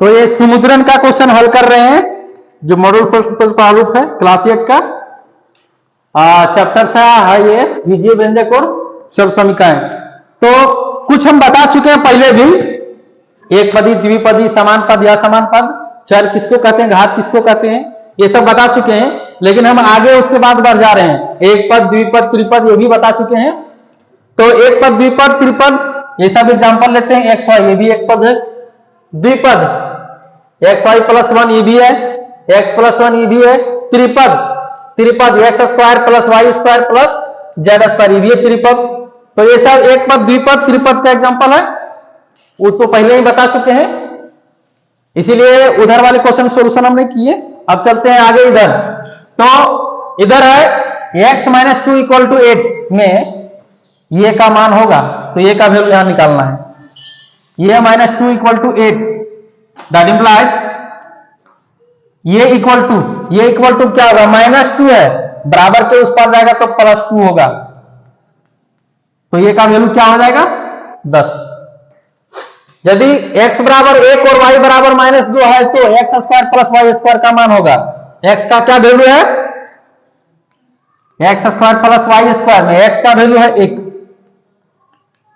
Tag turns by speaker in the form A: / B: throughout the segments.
A: तो ये सुमुद्रन का क्वेश्चन हल कर रहे हैं, जो मॉड्यूल प्रारूप है क्लास 8 का चैप्टर से है ये बीजीय व्यंजक और सर्वसमीकाएं। तो कुछ हम बता चुके हैं पहले भी, एक पदी, द्विपदी, समान पद या समान पद, चर किसको कहते हैं, घात किसको कहते हैं, ये सब बता चुके हैं। लेकिन हम आगे उसके बाद बढ़ जा रहे हैं, एक पद, द्विपद, त्रिपद ये भी बता चुके हैं। तो एक पद, द्विपद, त्रिपद ये सब एग्जांपल लेते हैं। एक्स वाई ये भी एक पद है। द्विपद एक्स वाई प्लस 1 ये भी है, एक्स प्लस 1 ये भी है। त्रिपद X square plus Y square plus Z square ये भी है त्रिपद। तो ये सब एक पद, द्विपद, त्रिपद का एग्जांपल है, वो तो पहले ही बता चुके हैं, इसीलिए उधर वाले क्वेश्चन सोल्यूशन हमने किए। अब चलते हैं आगे इधर। तो इधर है x - 2 = 8 में ये का मान होगा, तो ये का वैल्यू यहां निकालना है। ये -2 = 8, दैट इंप्लाइज ये इक्वल टू क्या होगा, -2 है, बराबर के उस पार जाएगा तो +2 होगा, तो ये का वैल्यू क्या हो जाएगा 10। यदि x बराबर 1 और y बराबर -2 है तो x² + y² का मान होगा। x का क्या वैल्यू है, x² + y² में x का वैल्यू है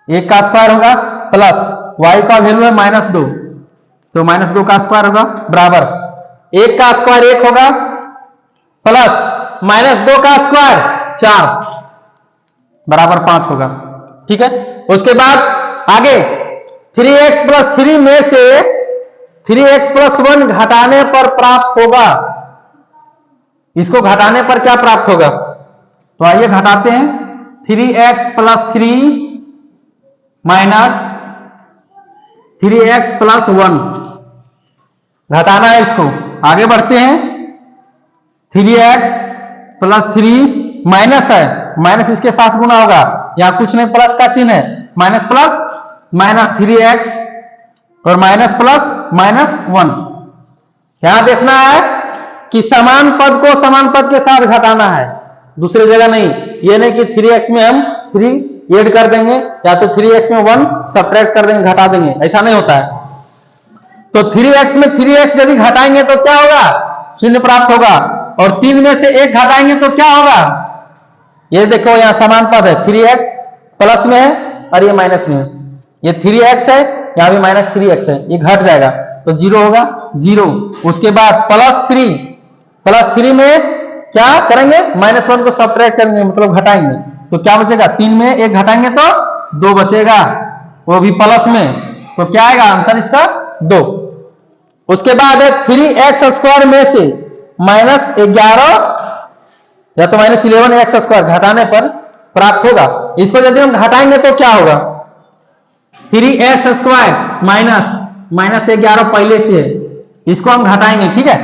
A: 1 का स्क्वायर होगा, प्लस y का वैल्यू है -2, तो -2 का स्क्वायर होगा, बराबर 1 का स्क्वायर 1 होगा, प्लस -2 का स्क्वायर 4 बराबर 5 होगा। ठीक है, उसके बाद आगे 3x + 3 में से 3x + 1 घटाने पर प्राप्त होगा। इसको घटाने पर क्या प्राप्त होगा, तो आइए घटाते हैं। 3x + 3 - 3x + 1 घटाना है, इसको आगे बढ़ते हैं। 3x + 3 माइनस है, माइनस इसके साथ गुना होगा, यहां कुछ नहीं, प्लस का चिन्ह है, माइनस प्लस -3x और माइनस प्लस -1। यहां देखना है कि समान पद को समान पद के साथ घटाना है, दूसरी जगह नहीं। ये नहीं कि 3x में हम 3 ऐड कर देंगे या तो 3x में 1 सब्ट्रैक्ट कर देंगे, घटा देंगे, ऐसा नहीं होता है। तो 3x में 3x यदि घटाएंगे तो क्या होगा, 0 प्राप्त होगा, और 3 में से 1 घटाएंगे तो क्या होगा, ये देखो यहां समान पद है, 3x प्लस में है और ये माइनस में है, ये 3x है, यहां भी -3x है, ये घट जाएगा तो 0 होगा, 0। उसके बाद प्लस 3 में क्या करेंगे, -1 को सब्ट्रैक्ट करेंगे, मतलब घटाएंगे, तो क्या बचेगा, 3 में 1 घटाएंगे तो 2 बचेगा, वो भी प्लस में, तो क्या आएगा आंसर इसका 2। उसके बाद 3x² में से -11 या तो -11x² घटाने पर प्राप्त होगा। इसको यदि हम घटाएंगे तो क्या होगा, 3x² माइनस 11 पहले से है, इसको हम घटाएंगे। ठीक है,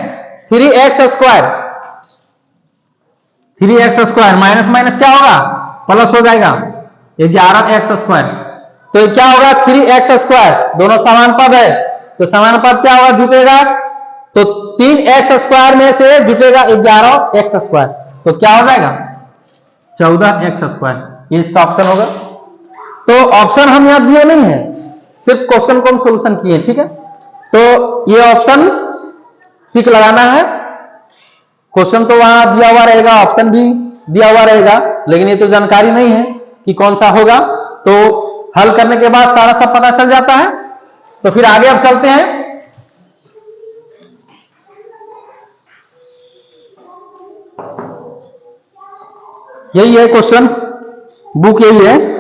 A: 3x² माइनस माइनस क्या होगा, प्लस हो जाएगा, 11x², तो क्या होगा 3x², दोनों समान पद है, तो समान पद क्या होगा, जुटेगा, तो 3x² में से जुटेगा 11x², तो क्या हो जाएगा 14x², ये इसका ऑप्शन होगा। तो ऑप्शन हम यहां दिए नहीं है, सिर्फ क्वेश्चन को हम सोल्यूशन किए। ठीक है, तो ये ऑप्शन टिक लगाना है, क्वेश्चन तो वहां दिया हुआ रहेगा, ऑप्शन भी दिया हुआ रहेगा, लेकिन ये तो जानकारी नहीं है कि कौन सा होगा, तो हल करने के बाद सारा सब पता चल जाता है। तो फिर आगे अब चलते हैं। यही है क्वेश्चन, बुक यही है।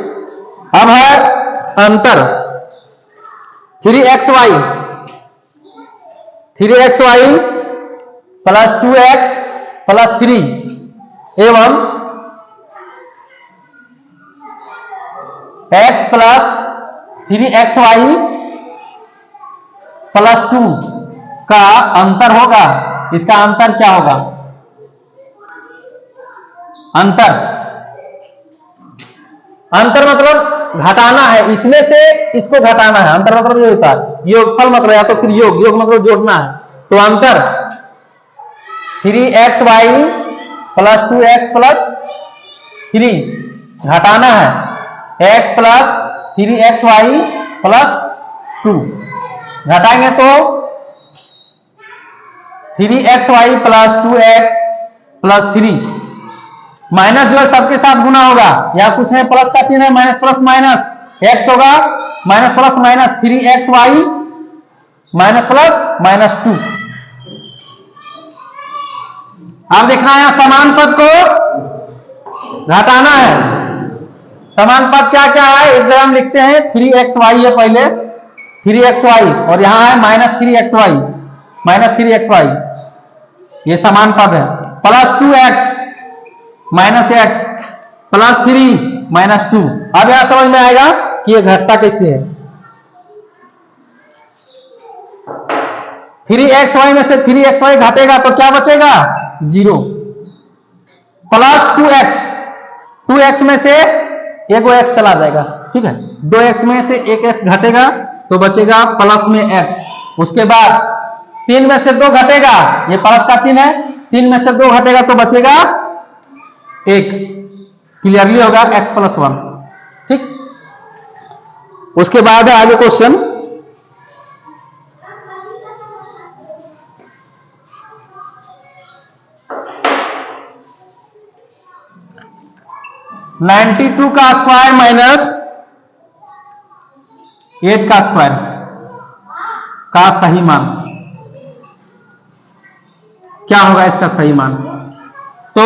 A: अब है अंतर 3xy प्लस 2x प्लस 3 एवं x प्लस 3xy प्लस 2 का अंतर होगा। इसका अंतर क्या होगा, अंतर मतलब घटाना है, इसमें से इसको घटाना है। अंतर मतलब ये होता है योगफल, मतलब या तो फिर योग मतलब जोड़ना है। तो अंतर 3xy प्लस 2x प्लस 3 घटाना है x प्लस 3xy प्लस 2, घटाएंगे तो 3xy plus 2x plus 3 minus जो है सबके साथ गुना होगा, यहाँ कुछ है प्लस का चिन्ह है, माइनस प्लस माइनस x होगा, minus plus minus 3xy minus plus minus 2। अब देखना है समान पद को घटाना है। समान पद क्या क्या है, एक जगह हम लिखते हैं 3xy है, पहले 3xy और यहां है माइनस 3xy, ये समान पद है, plus 2x minus x plus 3 minus 2। अब यहां समझ में आएगा कि ये घटता कैसे है। 3xy में से 3xy घटेगा तो क्या बचेगा 0, प्लस 2x में से एक x चला जाएगा, ठीक है, 2x में से एक x घटेगा तो बचेगा प्लस में x। उसके बाद 3 में से 2 घटेगा, ये प्लस का चिन्ह है, 3 में से 2 घटेगा तो बचेगा 1, क्लियरली होगा x प्लस 1, ठीक। उसके बाद आगे क्वेश्चन 92 का स्क्वायर माइनस 8 का स्क्वायर का सही मान क्या होगा, इसका सही मान। तो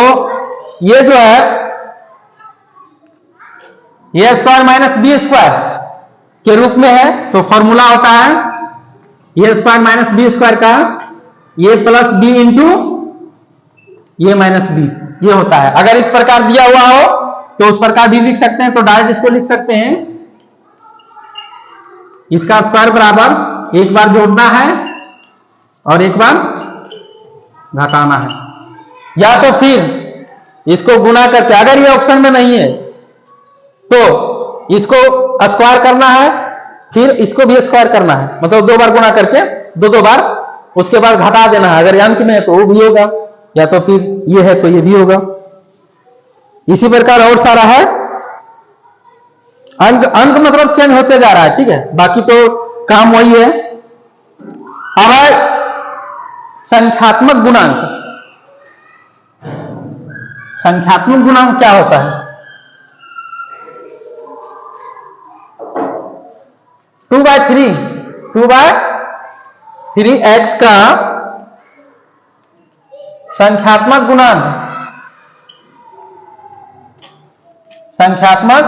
A: ये जो है A square minus B square के रूप में है, तो फॉर्मूला होता है A square minus B square का ए प्लस बी इंटू ए माइनस बी, ये होता है। अगर इस प्रकार दिया हुआ हो तो उस प्रकार भी लिख सकते हैं, तो डायरेक्ट इसको लिख सकते हैं, इसका स्क्वायर बराबर एक बार जोड़ना है और एक बार घटाना है, या तो फिर इसको गुना करके, अगर ये ऑप्शन में नहीं है तो इसको स्क्वायर करना है, फिर इसको भी स्क्वायर करना है, मतलब 2 बार गुना करके दो बार, उसके बाद घटा देना है। अगर अंक में है तो वो भी होगा, या तो फिर ये है तो ये भी होगा। इसी प्रकार और सारा है, अंक मतलब चेंज होते जा रहा है, ठीक है, बाकी तो काम वही है। अब है संख्यात्मक गुणांक। संख्यात्मक गुणांक क्या होता है, 2/3x का संख्यात्मक गुणांक, संख्यात्मक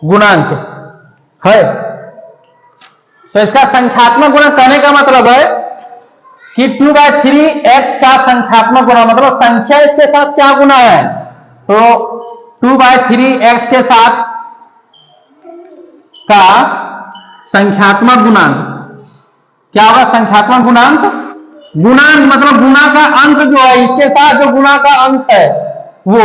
A: गुणांक है। तो इसका संख्यात्मक गुणांक कहने का मतलब है कि 2/3x का संख्यात्मक गुणांक मतलब संख्या इसके साथ क्या गुना है, तो 2/3x के साथ का संख्यात्मक गुणांक क्या होगा, संख्यात्मक गुणांक, गुणांक मतलब गुणा का अंक जो है, इसके साथ जो गुणा का अंक है वो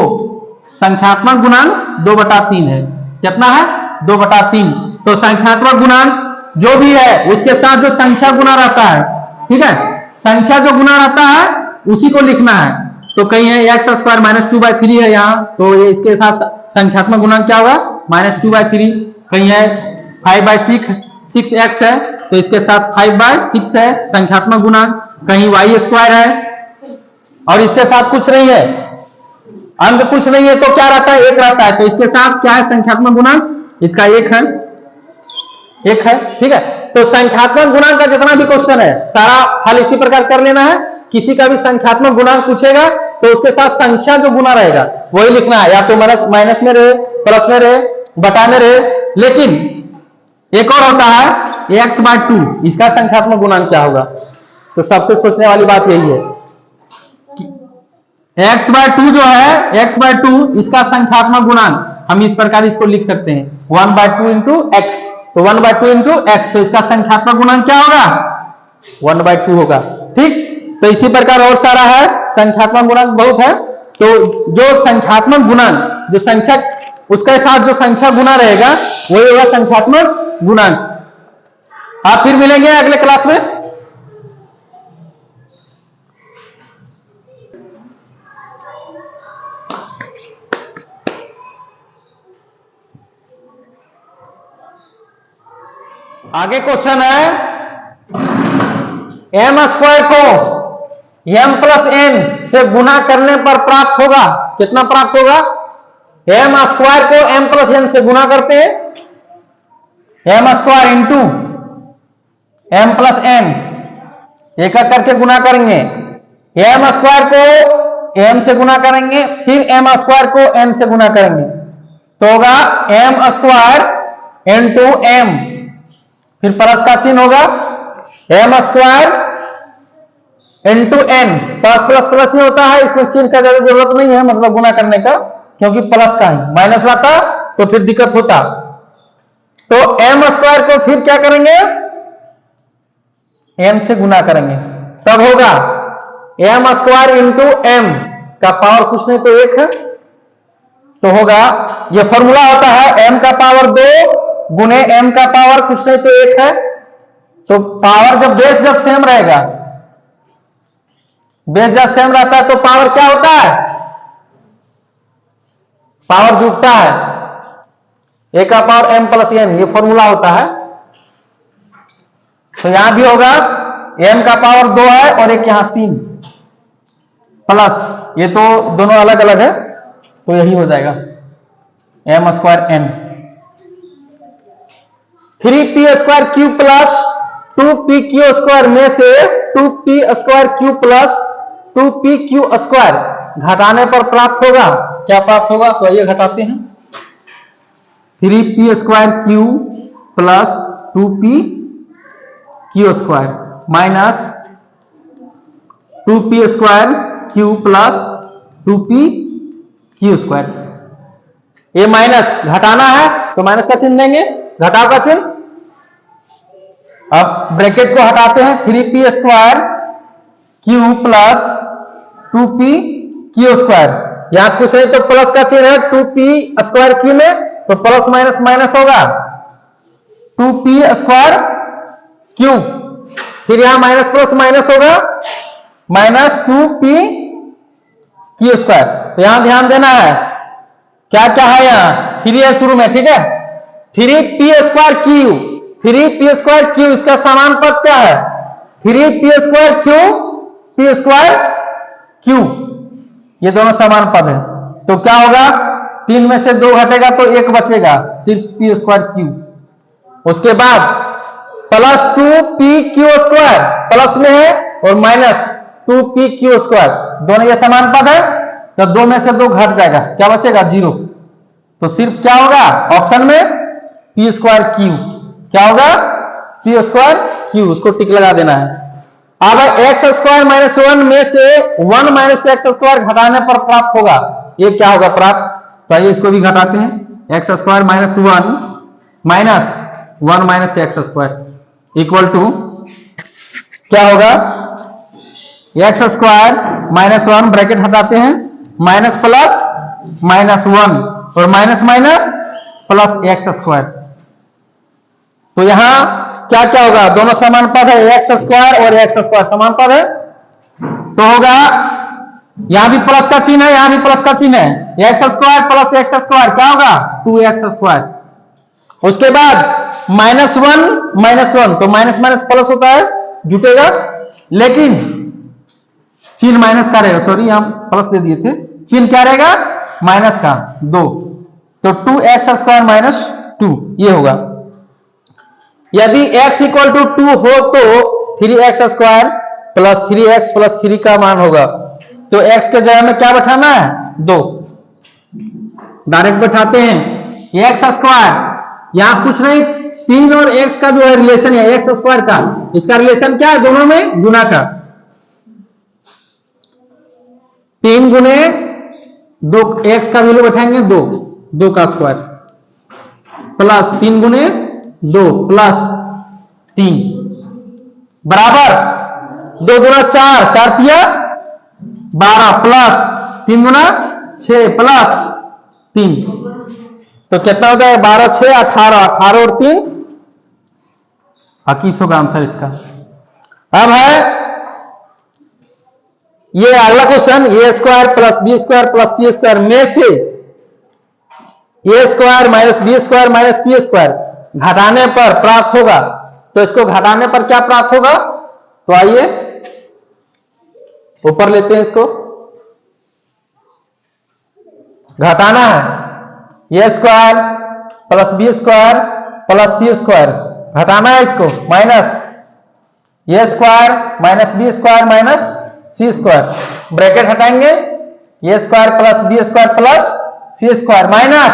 A: संख्यात्मक गुणांक 2/3 है। कितना है 2/3। तो संख्यात्मक गुणांक जो भी है उसके साथ जो संख्या गुना रहता है, ठीक है, संख्या जो गुना रहता है उसी को लिखना है। तो कहीं है एक्स स्क्वायर माइनस 2/3 है यहाँ, तो ये इसके साथ संख्यात्मक गुणांक क्या होगा -2/3। कहीं है 5/6 है तो इसके साथ 5/6 है संख्यात्मक गुणांक। कहीं y स्क्वायर है और इसके साथ कुछ नहीं है, अंक कुछ नहीं है, तो क्या रहता है 1 रहता है, तो इसके साथ क्या है संख्यात्मक गुणांक, इसका 1 है, ठीक है। तो संख्यात्मक गुणांक का जितना भी क्वेश्चन है सारा हल इसी प्रकार कर लेना है। किसी का भी संख्यात्मक गुणांक पूछेगा तो उसके साथ संख्या जो गुना रहेगा वही लिखना है, या तो माइनस में रहे, प्लस में रहे, बटा में रहे। लेकिन एक और होता है x/2, इसका संख्यात्मक गुणांक क्या होगा, तो सबसे सोचने वाली बात यही है कि x/2 जो है, x/2 इसका संख्यात्मक गुणांक हम इस प्रकार इसको लिख सकते हैं 1/2 इंटू एक्स, तो 1/2 इंटू एक्स, तो इसका संख्यात्मक गुणांक क्या होगा 1/2 होगा, ठीक। तो इसी प्रकार और सारा है, संख्यात्मक गुणांक बहुत है। तो जो संख्यात्मक गुणांक, जो संख्या उसके साथ जो संख्या गुना रहेगा वही होगा संख्यात्मक गुणांक। आप फिर मिलेंगे अगले क्लास में। आगे क्वेश्चन है एम स्क्वायर को एम प्लस एन से गुना करने पर प्राप्त होगा, कितना प्राप्त होगा? एम स्क्वायर को एम प्लस एन से गुना करते हैं, M square into M plus N, एक एक करके गुना करेंगे। एम स्क्वायर को एम से गुना करेंगे, फिर एम स्क्वायर को एन से गुना करेंगे, तो होगा एम स्क्वायर इंटू एम, फिर प्लस का चिन्ह होगा, M square into N, plus plus plus ही होता है, इसमें चिन्ह का ज्यादा जरूरत नहीं है, मतलब गुना करने का, क्योंकि प्लस का है, माइनस रहता तो फिर दिक्कत होता। तो एम स्क्वायर को फिर क्या करेंगे? एम से गुना करेंगे, तब होगा एम स्क्वायर इंटू एम का पावर कुछ नहीं तो 1 है, तो होगा, ये फॉर्मूला होता है एम का पावर 2 गुने एम का पावर कुछ नहीं तो 1 है, तो पावर जब बेस जब सेम रहेगा, बेस जब सेम रहता है तो पावर क्या होता है? पावर जुटता है, ए का पावर एम प्लस एन, ये फॉर्मूला होता है। तो यहां भी होगा एम का पावर 2 है और एक यहां 3 प्लस, ये तो दोनों अलग अलग है, तो यही हो जाएगा M square N. 3p square Q plus 2p Q square में से 2p square Q plus 2p Q square घटाने पर प्राप्त होगा, क्या प्राप्त होगा? तो ये घटाते हैं, 3p square Q plus 2p Q square minus 2p square Q plus 2p Q square, ये माइनस घटाना है तो माइनस का चिन्ह देंगे, घटाव का चिन्ह। अब ब्रैकेट को हटाते हैं, 3p square Q plus 2p Q square, यहां कुछ नहीं तो प्लस का चिन्ह है 2p स्क्वायर क्यू में, तो प्लस माइनस माइनस होगा 2p स्क्वायर क्यू, फिर यहां माइनस प्लस माइनस होगा माइनस 2p क्यू स्क्वायर। तो यहां ध्यान देना है, क्या क्या है यहां 3 है शुरू में, ठीक है, 3p square Q, 3p square Q, इसका समान पद क्या है? 3p square Q p square Q, ये दोनों समान पद है, तो क्या होगा? 3 में से 2 घटेगा तो 1 बचेगा, सिर्फ p स्क्वायर क्यू। उसके बाद plus 2p Q square plus में है और माइनस 2p क्यू स्क्वायर, दोनों ये समान पद है, तो 2 में से 2 घट जाएगा, क्या बचेगा? 0। तो सिर्फ क्या होगा ऑप्शन में? p स्क्वायर क्यू, क्या होगा? p स्क्वायर क्यू, उसको टिक लगा देना है। अब एक्स स्क्वायर माइनस 1 में से 1 माइनस एक्स स्क्वायर घटाने पर प्राप्त होगा, ये क्या होगा प्राप्त? तो आइए इसको भी घटाते हैं, X square minus 1 minus 1 minus X square equal to क्या होगा? एक्स स्क्वायर माइनस 1 ब्रैकेट हटाते हैं, माइनस प्लस माइनस 1 और minus minus plus x square, तो यहां क्या क्या होगा? दोनों समान पद है, एक्स स्क्वायर और एक्स स्क्वायर समान पद है, तो होगा यहां भी प्लस का चिन्ह है, यहां भी प्लस का चिन्ह है, x square plus x square क्या होगा? 2x square. उसके बाद माइनस 1 तो माइनस माइनस प्लस होता है, जुटेगा, लेकिन चिन्ह माइनस का रहेगा, सॉरी यहां प्लस दे दिए थे, चिन्ह क्या रहेगा? माइनस का 2, तो 2x स्क्वायर माइनस 2 ये होगा। यदि x इक्वल टू 2 हो तो 3x square plus 3x plus 3 का मान होगा, तो x के जगह में क्या बैठाना है? 2, डायरेक्ट बैठाते हैं, x स्क्वायर, यहां कुछ नहीं, 3 और x का जो है रिलेशन है x स्क्वायर का, इसका रिलेशन क्या है? दोनों में गुना का, 3 गुने 2, x का वैल्यू बैठाएंगे 2 का स्क्वायर प्लस 3 गुने 2 प्लस 3 बराबर 2 गुना 4, 4 तिया 12 प्लस 3 गुना 6 प्लस 3, तो कितना हो जाएगा? 12 6 18, 18 और 3 21 होगा आंसर इसका। अब है ये अगला question, A square plus B square plus C square में से A square minus B square minus C square घटाने पर प्राप्त होगा, तो इसको घटाने पर क्या प्राप्त होगा? तो आइए ऊपर लेते हैं, इसको घटाना है। A square plus B square plus C square घटाना है इसको, minus A square minus B square minus C square, bracket हटाएंगे, A square plus B square plus C square minus,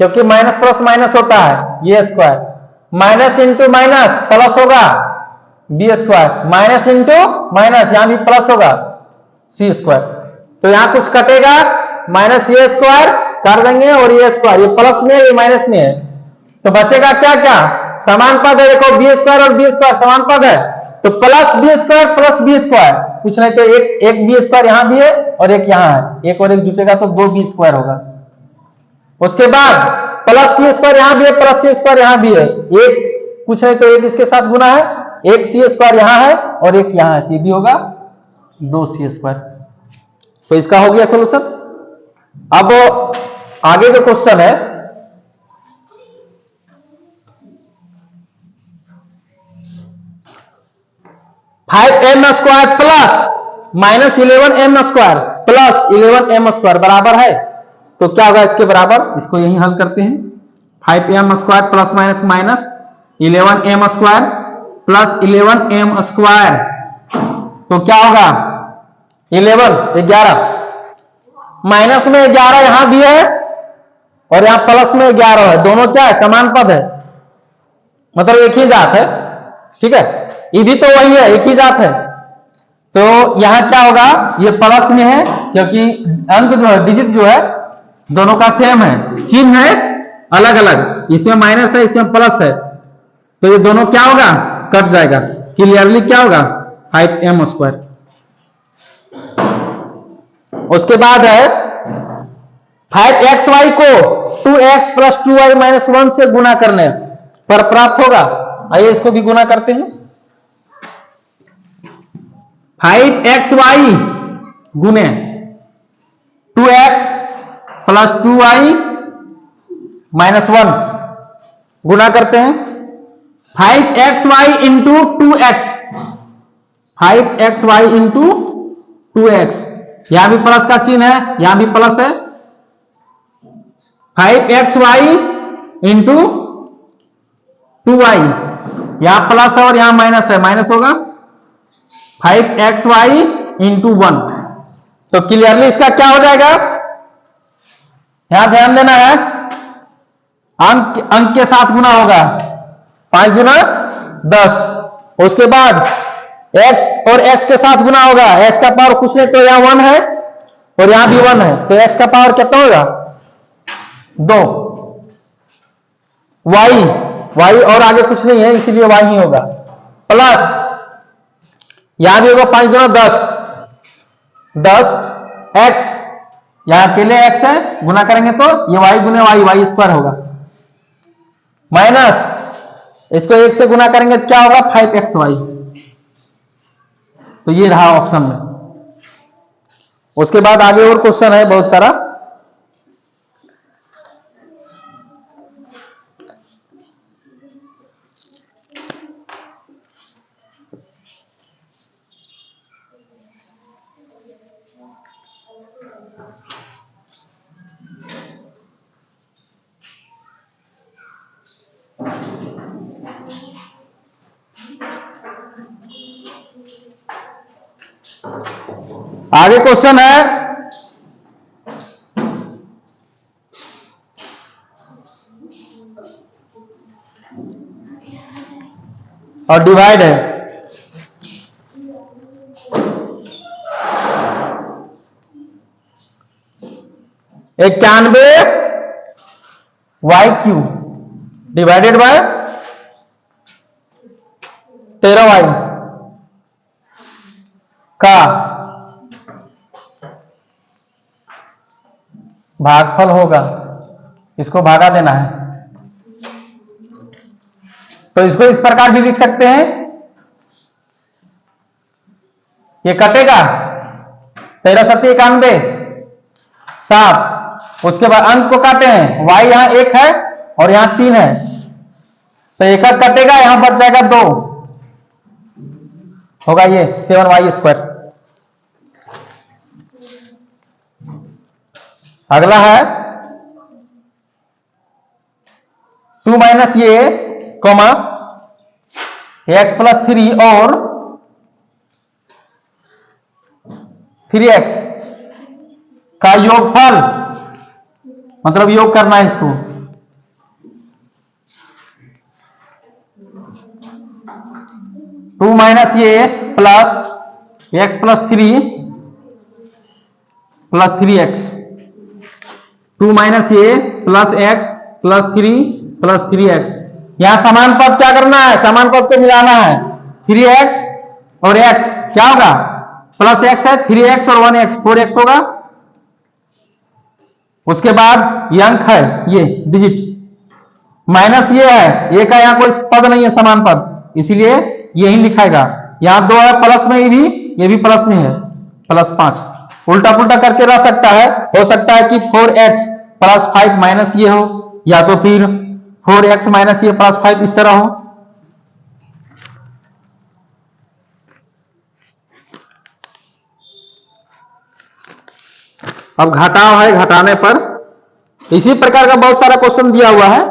A: क्योंकि माइनस प्लस माइनस होता है, A square minus into minus plus होगा B square minus into minus, यहां भी plus होगा सी square. तो यहां कुछ कटेगा, माइनस ए स्क्वायर कर देंगे और ए स्क्वायर, ये प्लस में ये माइनस में है, तो बचेगा क्या क्या, समान पद है, देखो बी स्क्वायर और बी स्क्वायर समान पद है, तो plus B square plus B square, कुछ नहीं तो एक बी स्क्वायर यहां भी है और एक यहां है, एक और एक जुटेगा तो दो बी स्क्वायर होगा। उसके बाद प्लस सी स्क्वायर यहां भी है, प्लस सी स्क्वायर यहां भी है, एक कुछ नहीं तो एक इसके साथ गुना है, एक सी स्क्वायर यहां है और एक यहां है, ये भी होगा दो सी स्क्वायर। तो इसका हो गया सॉल्यूशन। अब आगे जो क्वेश्चन है, five M square plus minus 11m square plus 11m square बराबर है, तो क्या होगा इसके बराबर, इसको यही हल करते हैं। 5m square plus minus minus 11m square plus 11m square, तो क्या होगा 11 माइनस में 11 यहां भी है और यहां प्लस में 11 है, दोनों क्या है, समान पद है, मतलब एक ही जात है, ठीक है, ये भी तो वही है, एक ही जात है। तो यहां क्या होगा, ये प्लस में है क्योंकि अंक जो है, डिजिट जो है दोनों का सेम है, चिन्ह है अलग अलग, इसमें माइनस है इसमें प्लस है, तो ये दोनों क्या होगा, कट जाएगा, क्लियरली क्या होगा 5m स्क्वायर। उसके बाद है 5xy को 2x प्लस 2y माइनस 1 से गुना करने पर प्राप्त होगा, आइए इसको भी गुना करते हैं। 5xy गुने 2x प्लस 2y माइनस 1 गुना करते हैं, 5xy into 2x, 5xy into 2x, यहां भी प्लस का चिन्ह है, यहां भी प्लस है, 5xy इंटू 2y, यहां प्लस है और यहां माइनस है, माइनस होगा 5xy इंटू 1, तो क्लियरली इसका क्या हो जाएगा, यहां ध्यान देना है, अंक के साथ गुना होगा, 5 गुना 10, उसके बाद x और x के साथ गुना होगा, x का पावर कुछ नहीं तो यहां 1 है और यहां भी 1 है, तो x का पावर कितना होगा 2, y और आगे कुछ नहीं है इसीलिए y ही होगा, प्लस यहां भी होगा 5 गुना 10 x, यहां अकेले x है, गुना करेंगे तो ये y गुने y स्क्वायर होगा, माइनस इसको 1 से गुना करेंगे तो क्या होगा 5xy, तो ये रहा ऑप्शन में। उसके बाद आगे और क्वेश्चन है बहुत सारा, आगे क्वेश्चन है और डिवाइड है, इक्यानवे Y Q divided by 13y का भागफल होगा, इसको भागा देना है, तो इसको इस प्रकार भी लिख सकते हैं, ये कटेगा 13 सत्ती 91 7, उसके बाद अंक को काटे हैं, y यहां 1 है और यहां 3 है, तो एक कटेगा, यहां बच जाएगा 2, होगा ये 7y²। अगला है 2 माइनस ये कॉमा x प्लस 3 और 3x का योगफल, मतलब योग करना है इसको। टू माइनस ये plus x plus 3 plus 3x, 2 minus ये plus x plus 3 plus 3x। यहां समान पद क्या करना है, समान पद को मिलाना है। 3x और x क्या होगा, प्लस x है, 3x और 1x 4x होगा। उसके बाद ये अंक है, ये डिजिट, माइनस ये है, ये का यहां कोई पद नहीं है समान पद, इसीलिए यही लिखाएगा। यहां 2 है प्लस में, ये भी प्लस में है, प्लस 5। उल्टा पुल्टा करके रह सकता है, हो सकता है कि 4x प्लस 5 माइनस ये हो, या तो फिर 4x माइनस ये प्लस 5 इस तरह हो। अब घटाव है, घटाने पर इसी प्रकार का बहुत सारा क्वेश्चन दिया हुआ है।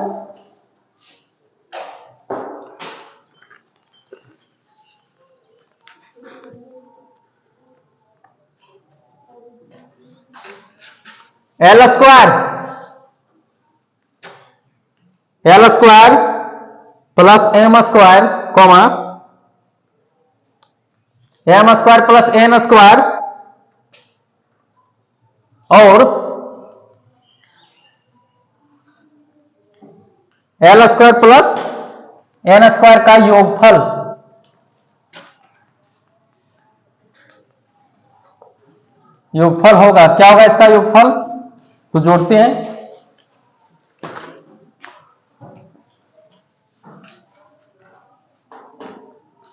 A: L square plus M square comma M square plus N square और L square plus N square का योगफल। योगफल होगा, क्या होगा इसका योगफल, तो जोड़ते हैं।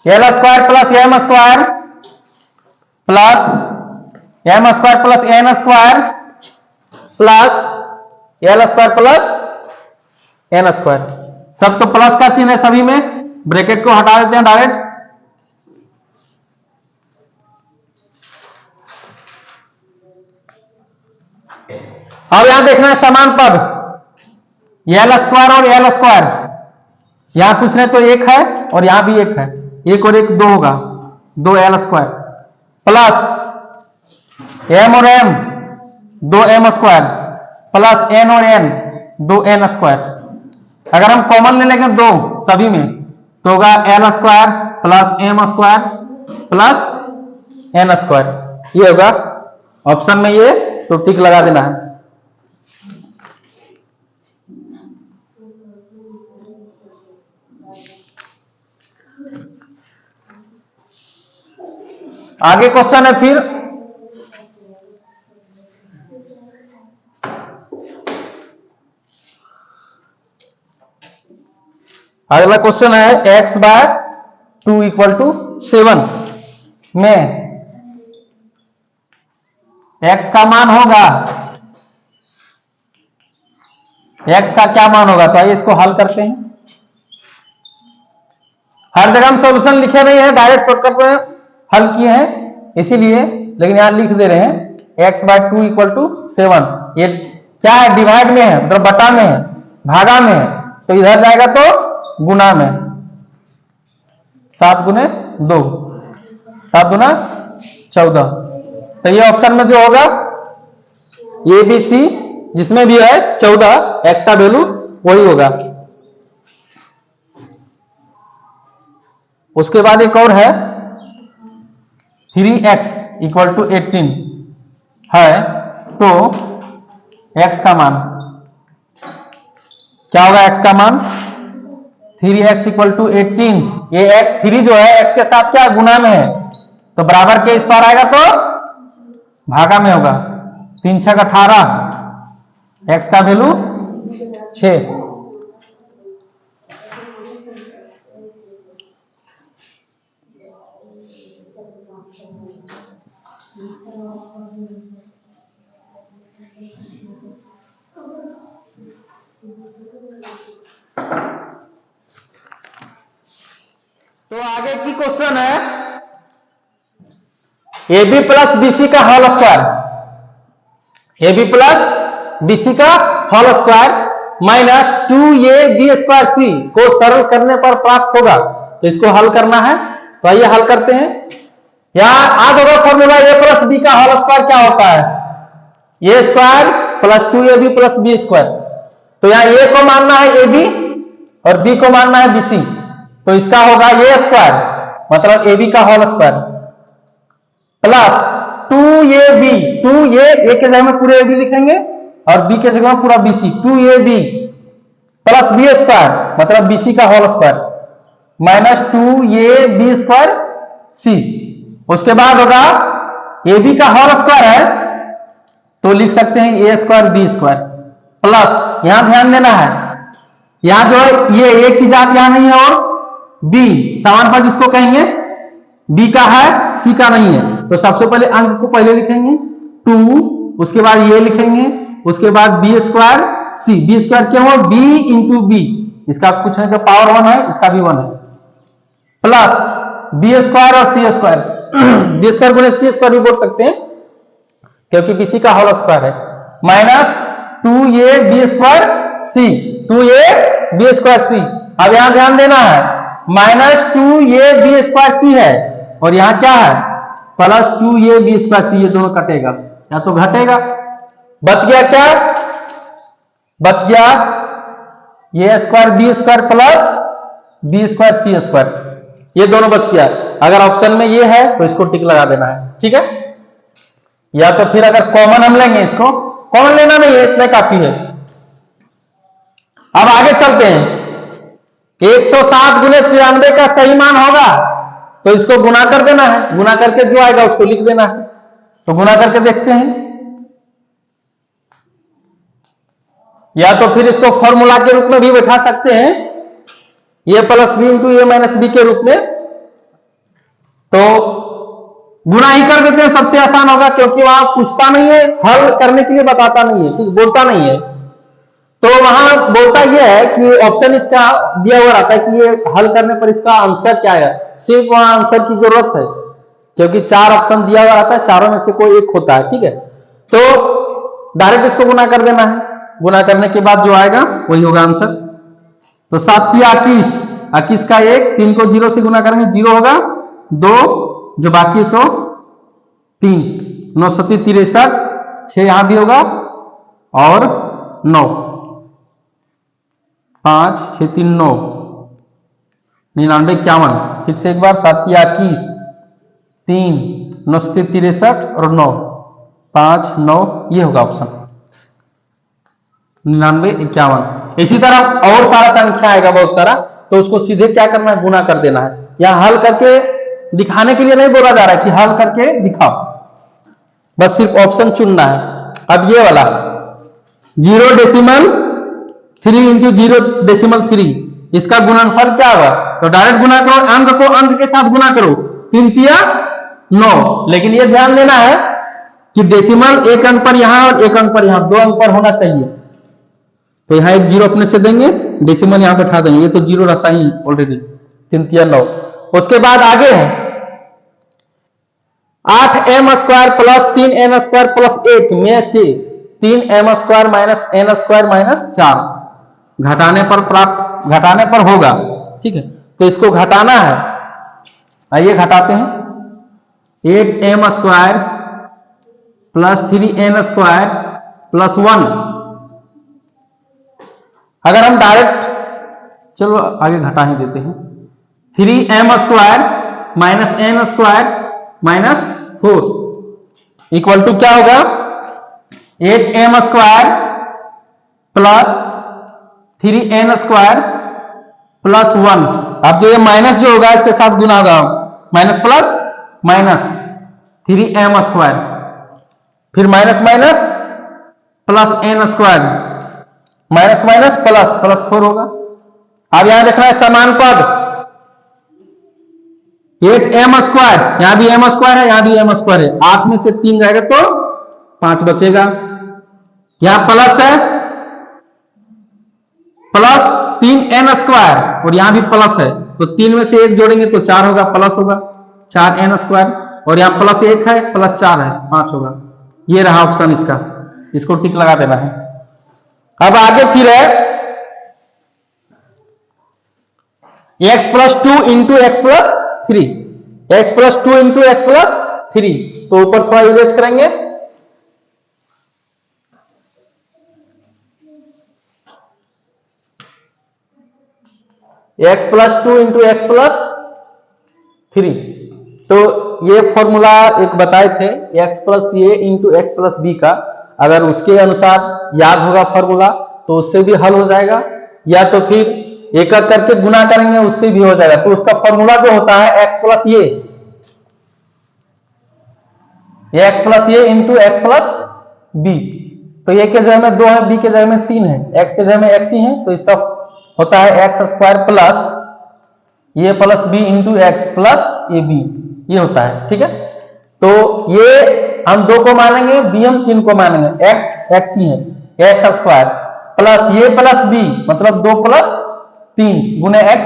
A: L square plus M square plus M square plus N square plus L square plus N square. सब तो प्लस का चिन्ह है सभी में, ब्रैकेट को हटा देते हैं डायरेक्ट। अब यहां देखना है समान पद, एल स्क्वायर और एल स्क्वायर, यहां कुछ नहीं तो एक है और यहां भी एक है, एक और एक 2 होगा, 2 एल स्क्वायर प्लस एम और M 2 M square plus N और एन 2 एन स्क्वायर। अगर हम कॉमन ले लेंगे 2 सभी में तो होगा L square plus M square plus N square, ये होगा ऑप्शन में, ये तो टिक लगा देना है। आगे क्वेश्चन है फिर अगला क्वेश्चन है x बाय 2 इक्वल टू 7 में x का मान होगा, x का क्या मान होगा, तो आइए इसको हल करते हैं। हर जगह हम सॉल्यूशन लिखे नहीं है, डायरेक्ट शॉर्टकट में हल किए हैं इसीलिए, लेकिन यहां लिख दे रहे हैं x बाय 2 इक्वल टू 7। ये क्या है, डिवाइड में है, मतलब बटा में है, भागा में है, तो इधर जाएगा तो गुना में, 7 गुने 2, 7 गुना 14। तो ये ऑप्शन में जो होगा ए बी सी जिसमें भी है 14, x का वैल्यू वही होगा। उसके बाद एक और है 3x इक्वल टू 18 है, तो x का मान क्या होगा, x का मान 3x इक्वल टू 18। ये 3 जो है x के साथ क्या गुना में है, तो बराबर के इस पार आएगा तो भागा में होगा, 3 6 18, x का वैल्यू 6। तो आगे की क्वेश्चन है ए बी प्लस बीसी का whole square, A B plus BC का whole square minus 2ab square C को सरल करने पर प्राप्त होगा। तो इसको हल करना है, तो आइए हल करते हैं। यहां याद होगा फॉर्मूला ए प्लस बी का होल स्क्वायर क्या होता है, A square plus 2ab plus B square. तो यहां ए को मानना है ए बी और बी को मानना है बीसी, तो इसका होगा ए स्क्वायर मतलब ए बी का whole square plus 2ab, 2a के जगह में पूरे ए बी लिखेंगे और बी के जगह में पूरा BC, 2ab plus B square मतलब बीसी का whole square minus 2ab square C. उसके बाद होगा ए बी का होल स्क्वायर है तो लिख सकते हैं A square B square plus, यहां ध्यान देना है यहां जो है ये ए की जात यहां नहीं है और बी समान पद जिसको कहेंगे बी का है सी का नहीं है, तो सबसे पहले अंक को पहले लिखेंगे 2, उसके बाद ये लिखेंगे, उसके बाद बी स्क्वायर सी। बी स्क्वायर क्यों है, बी इंटू बी, इसका कुछ है जो पावर 1 है इसका भी 1 है प्लस बी स्क्वायर और सी स्क्वायर, बी स्क्वायर गुणे सी स्क्वायर भी बोल सकते हैं क्योंकि बीसी का होल स्क्वायर है माइनस 2ab स्क्वायर सी, 2ab स्क्वायर सी। अब यहां ध्यान देना है माइनस 2ab स्क्वायर सी है और यहां क्या है प्लस 2ab स्क्वायर सी, ये दोनों कटेगा या तो घटेगा, बच गया क्या, बच गया ये square B square plus B square C square, ये दोनों बच गया। अगर ऑप्शन में ये है तो इसको टिक लगा देना है, ठीक है। या तो फिर अगर कॉमन हम लेंगे, इसको कॉमन लेना नहीं है, इतने काफी है। अब आगे चलते हैं, 107 गुने 93 का सही मान होगा तो इसको गुना कर देना है, गुना करके जो आएगा उसको लिख देना है। तो गुना करके देखते हैं, या तो फिर इसको फॉर्मूला के रूप में भी बैठा सकते हैं, ए प्लस बी इंटू ए माइनस बी के रूप में। तो गुना ही कर देते हैं, सबसे आसान होगा क्योंकि वहां पूछता नहीं है, हल करने के लिए बताता नहीं है, ठीक, बोलता नहीं है। तो वहां बोलता यह है कि ऑप्शन इसका दिया हुआ रहता है कि ये हल करने पर इसका आंसर क्या है, सिर्फ वहां आंसर की जरूरत है क्योंकि 4 ऑप्शन दिया हुआ रहता है, चारों में से कोई एक होता है, ठीक है। तो डायरेक्ट इसको गुना कर देना है, गुना करने के बाद जो आएगा वही होगा आंसर। तो 7 21, 21 का 1, 3 को 0 से गुना करेंगे 0 होगा, 2 जो बाकी 100 3, 9 7 63, 6 यहां भी होगा और 9, 5 6 3 9, 99 51। फिर से एक बार 7 21, 3 9 7 63 और 9 5 9, ये होगा ऑप्शन 99 51। इसी तरह और सारा संख्या आएगा बहुत सारा, तो उसको सीधे क्या करना है, गुना कर देना है। यहां हल करके दिखाने के लिए नहीं बोला जा रहा है कि हल करके दिखाओ, बस सिर्फ ऑप्शन चुनना है। अब ये वाला 0.3 इंटू 0.3, इसका गुणनफल क्या होगा, तो डायरेक्ट गुना करो, अंक को अंक के साथ गुना करो, 3 तिया 9। लेकिन ये ध्यान देना है कि डेसिमल एक अंक पर यहां और एक अंक पर यहां, 2 अंक पर होना चाहिए। तो यहां एक 0 अपने से देंगे, डेसिमल यहां बैठा देंगे, ये तो 0 रहता ही ऑलरेडी, 3 तिया 9। उसके बाद आगे है 8m square plus 3n square plus 1 में से 3m square minus n square minus 4 घटाने पर प्राप्त, घटाने पर होगा, ठीक है। तो इसको घटाना है, आइए घटाते हैं। 8m square plus 3n square plus 1, अगर हम डायरेक्ट, चलो आगे घटा ही देते हैं, 3m square minus n square minus 4 equal to क्या होगा, 8m square plus 3n square plus 1। अब जो ये माइनस जो होगा इसके साथ गुना होगा, minus plus minus 3m square, फिर minus minus plus n square, minus minus plus plus 4 होगा। अब यहां देखना है समान पद, 8m स्क्वायर, यहां भी m स्क्वायर है, यहां भी m स्क्वायर है, 8 में से 3 जाएगा तो 5 बचेगा। यहां प्लस है, प्लस 3n स्क्वायर और यहां भी प्लस है, तो 3 में से 1 जोड़ेंगे तो 4 होगा, प्लस होगा 4n स्क्वायर। और यहाँ +1 है, +4 है, 5 होगा। ये रहा ऑप्शन इसका, इसको टिक लगा देना है। अब आगे फिर है x+2 into x+3, x+2 into x+3। तो ऊपर थोड़ा इरेज करेंगे, x+2 इंटू x+3। तो ये फॉर्मूला एक बताए थे x+a इंटू x+b का, अगर उसके अनुसार याद होगा फॉर्मूला तो उससे भी हल हो जाएगा, या तो फिर एक एक करके गुना करेंगे उससे भी हो जाएगा। तो उसका फॉर्मूला जो होता है x+a इंटू x+b। तो ये के जगह में 2 है, b के जगह में 3 है, x के जगह में x ही है, तो इसका होता है x² प्लस ये plus b into X plus A B, ये होता है। ठीक है, तो ये हम 2 को मानेंगे, b हम 3 को मानेंगे, x ही है, x² प्लस ये प्लस b मतलब 2 प्लस 3 गुने x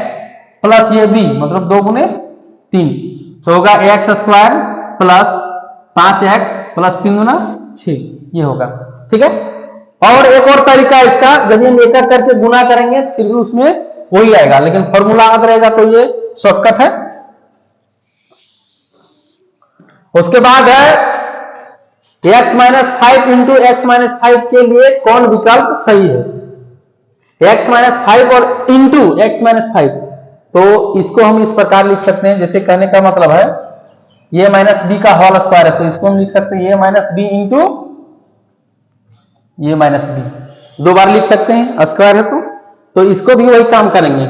A: प्लस ये b मतलब 2 गुने 3, तो होगा x² प्लस 5x प्लस 3 गुना 6, ये होगा। ठीक है, और एक और तरीका है इसका, यदि हम एक एक करके गुना करेंगे फिर भी उसमें वही आएगा, लेकिन फॉर्मूला याद रहेगा तो ये शॉर्टकट है। उसके बाद है x-5 इंटू x-5 के लिए कौन विकल्प सही है, x-5 और इंटू x-5। तो इसको हम इस प्रकार लिख सकते हैं, जैसे कहने का मतलब है ये माइनस बी का होल स्क्वायर है, तो इसको हम लिख सकते हैं ये माइनस बी इंटू ये माइनस बी, 2 बार लिख सकते हैं, स्क्वायर है तो इसको भी वही काम करेंगे।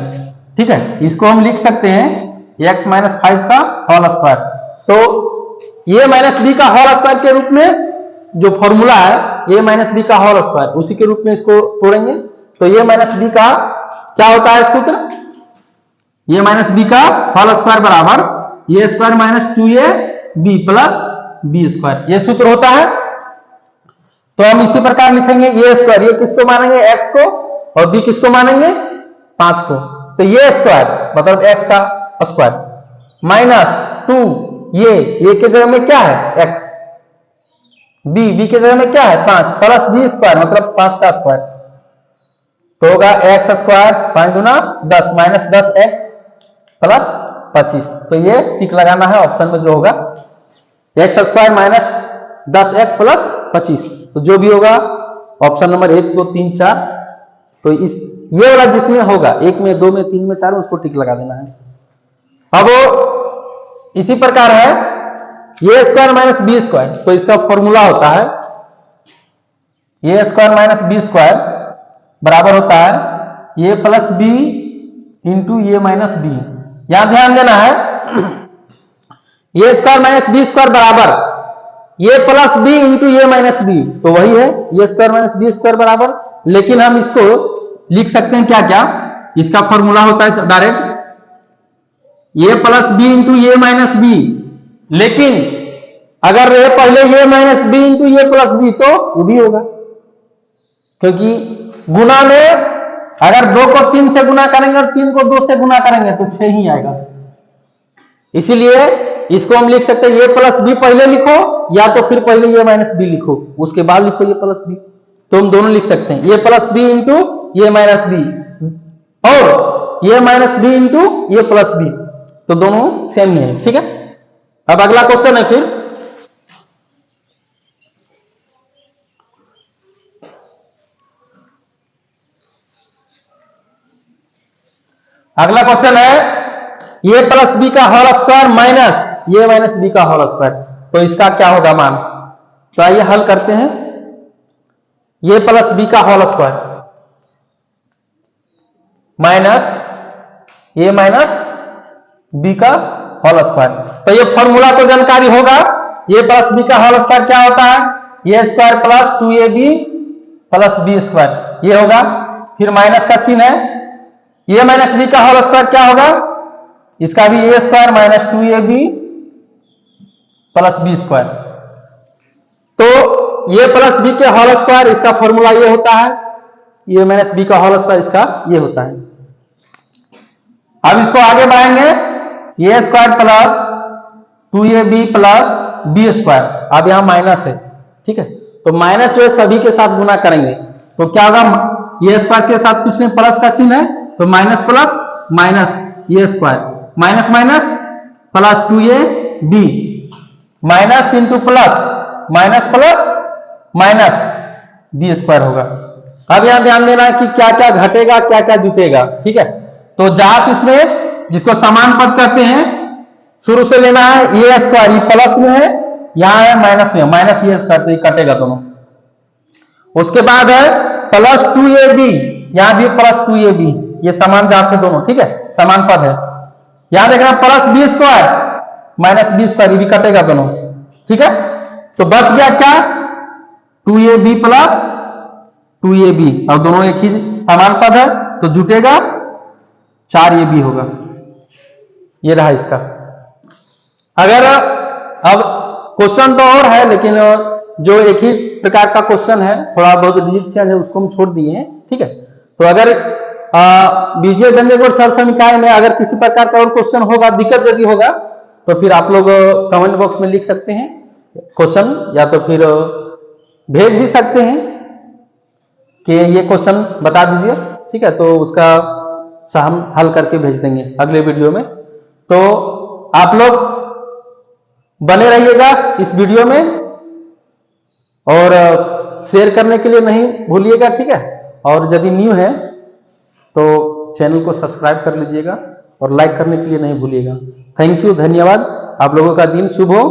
A: ठीक है, इसको हम लिख सकते हैं x-5 का होल स्क्वायर। तो ये माइनस बी का होल स्क्वायर के रूप में जो फॉर्मूला है ये माइनस बी का होल स्क्वायर, उसी के रूप में इसको तोड़ेंगे। तो ये माइनस बी का क्या होता है सूत्र, ये माइनस बी का होल स्क्वायर बराबर ये square minus 2ab plus B square, ये सूत्र होता है। तो हम इसी प्रकार लिखेंगे ये स्क्वायर, ये किसको मानेंगे x को, और b किसको मानेंगे 5 को। तो ये स्क्वायर मतलब x का स्क्वायर माइनस 2 ये के जगह में क्या है x, b के जगह में क्या है 5 प्लस b स्क्वायर मतलब 5 का स्क्वायर, तो होगा x² 5 गुना 10 माइनस 10x प्लस 25। तो ये टिक लगाना है ऑप्शन में जो होगा x² माइनस 10x प्लस 25, तो जो भी होगा ऑप्शन नंबर 1 2 3 4, तो इस ये वाला जिसमें होगा 1 में 2 में 3 में 4 में उसको टिक लगा देना है। अब इसी प्रकार है ये स्क्वायर माइनस बी स्क्वायर, तो इसका फॉर्मूला होता है ये स्क्वायर माइनस बी स्क्वायर बराबर होता है ये प्लस बी इंटू ये माइनस बी। यहां ध्यान देना है ये स्क्वायर माइनस बी स्क्वायर बराबर ये प्लस बी इंटू ये माइनस बी, तो वही है ये स्क्वायर माइनस बी स्क्वायर बराबर, लेकिन हम इसको लिख सकते हैं क्या क्या, इसका फॉर्मूला होता है डायरेक्ट ये प्लस बी इंटू ये माइनस बी, लेकिन अगर ये पहले ये माइनस बी इंटू ये प्लस बी तो वो भी होगा, क्योंकि गुना में अगर 2 को 3 से गुना करेंगे और 3 को 2 से गुना करेंगे तो 6 ही आएगा। इसीलिए इसको हम लिख सकते हैं ये प्लस बी पहले लिखो या तो फिर पहले ये माइनस बी लिखो उसके बाद लिखो ये प्लस बी, तो हम दोनों लिख सकते हैं ये प्लस बी इंटू ये माइनस बी और ये माइनस बी इंटू ये प्लस बी, तो दोनों सेम ही है। ठीक है, अब अगला क्वेश्चन है फिर अगला क्वेश्चन है ये प्लस बी का होल स्क्वायर माइनस ये माइनस बी का होल स्क्वायर, तो इसका क्या होगा मान। तो आइए हल करते हैं ये प्लस बी का होल स्क्वायर माइनस ये माइनस बी का होल स्क्वायर, तो ये फॉर्मूला तो जानकारी होगा ये प्लस बी का होल स्क्वायर क्या होता है ये square plus 2ab plus B square ये होगा, फिर माइनस का चिन्ह है ये माइनस बी का होल स्क्वायर क्या होगा इसका भी A square minus 2ab plus B square, तो ये प्लस बी के होल स्क्वायर इसका फॉर्मूला ये होता है ये माइनस बी का होल स्क्वायर इसका ये होता है। अब इसको आगे बढ़ाएंगे ये square plus 2ab plus B square, अब यहां माइनस है, ठीक है, तो माइनस जो है सभी के साथ गुना करेंगे तो क्या होगा, ए स्क्वायर के साथ कुछ नहीं, प्लस का चिन्ह है, तो minus plus minus A square, minus minus plus 2ab, minus into plus, minus plus minus B square होगा। अब यहां ध्यान देना है कि क्या क्या घटेगा क्या क्या जुटेगा, ठीक है, तो जाप इसमें जिसको समान पद कहते हैं शुरू से लेना है, ए स्क्वायर प्लस में है, यहां है माइनस में, माइनस ए स्क्वायर, तो ये कटेगा दोनों। उसके बाद है प्लस 2ab, यहां भी प्लस 2ab, ये समान जाप है दोनों, ठीक है, समान पद है। यहां देखना plus B square minus B square, ये भी कटेगा दोनों, ठीक है, तो बच गया क्या, 2ab प्लस 2ab, और दोनों एक ही समान पद है तो जुटेगा 4ab होगा। ये रहा इसका। अगर अब क्वेश्चन तो और है, लेकिन जो एक ही प्रकार का क्वेश्चन है, थोड़ा बहुत डिजिट चेंज है, उसको हम छोड़ दिए हैं, ठीक है, तो अगर बीजीय व्यंजक और सरल समीकरण में अगर किसी प्रकार का और क्वेश्चन होगा, दिक्कत यदि होगा, तो फिर आप लोग कमेंट बॉक्स में लिख सकते हैं क्वेश्चन, या तो फिर भेज भी सकते हैं कि ये क्वेश्चन बता दीजिए, ठीक है, तो उसका हम हल करके भेज देंगे अगले वीडियो में। तो आप लोग बने रहिएगा इस वीडियो में और शेयर करने के लिए नहीं भूलिएगा, ठीक है, और यदि न्यू है तो चैनल को सब्सक्राइब कर लीजिएगा और लाइक करने के लिए नहीं भूलिएगा। थैंक यू, धन्यवाद, आप लोगों का दिन शुभ हो।